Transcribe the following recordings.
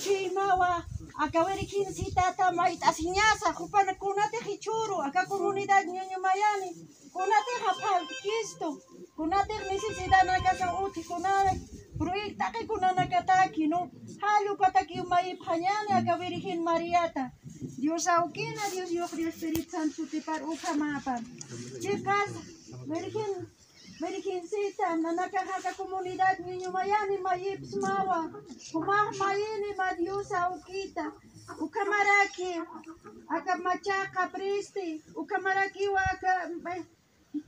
Chimawa, akawerikin si tata mait asinyasa, kupana kunate hichuru, aka comunidad niño mayani, kunate hapal kisto, kunate necesidad nakasa uti kunane, proyecta que kunana kataki no, halu kataki mai panyane akawerikin Mariata. Dios aukina, Dios yo Espíritu Santo te par ukamapa. Chicas, Verikin sita, nanakahaka comunidad niño mayani mayips mawa, kumah mayini madiusa ukita, ukamaraki, akamachaka pristi, ukamaraki waka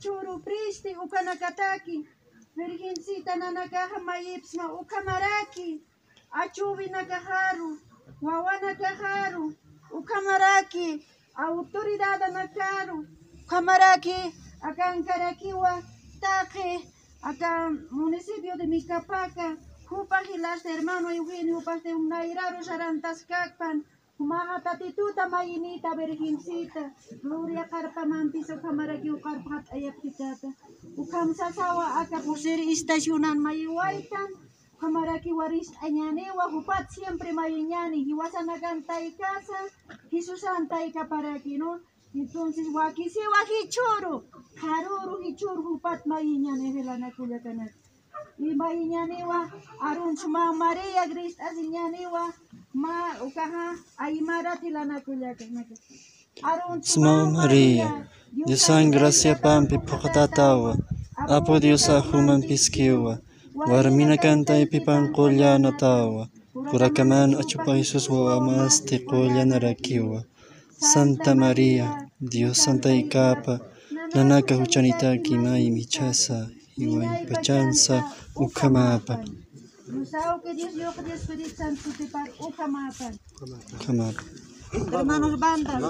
churu pristi, ukanakataki, Verikin sita nanakaha mayips ma ukamaraki, achuvi nakaharu, wawana kaharu, ukamaraki, autoridad nakaru, ukamaraki, akankarakiwa, Taje, acá municipio de Micapaca, Jupa Gilas de hermano Eugenio Paz de Unairaro Sarantas Cacpan, Humaha Tatituta Mayinita Virgincita, Gloria Carpa Mampiso Camaraki Ucarpat Ayapitata, Ukam Sasawa Acá Pusir Estacionan Mayuaitan, Camaraki Waris Añanewa, Jupat siempre Mayiñani, Hiwasanagan y casa, Jisusan y Caparaki, ¿no? Entonces, wakisi wakichuru, haruru hichuru hupat mayinya nehelana kuyakanat. Ni mayinya newa arun suma Maria Grist asinya newa ma ukaha aimara tilana kuyakanat. Arun suma Maria, Dios san gracia pampi pokatatawa, apo Dios ahuman piskiwa, warmina canta y pipan kolya natawa, kurakaman achupa Jesus wa amas te kolya narakiwa. Santa María, Dios Santa y Capa, Nanaka Huchanita Kimai Michasa, Iwai Pachansa, Ukamapa. Hermanos bandas.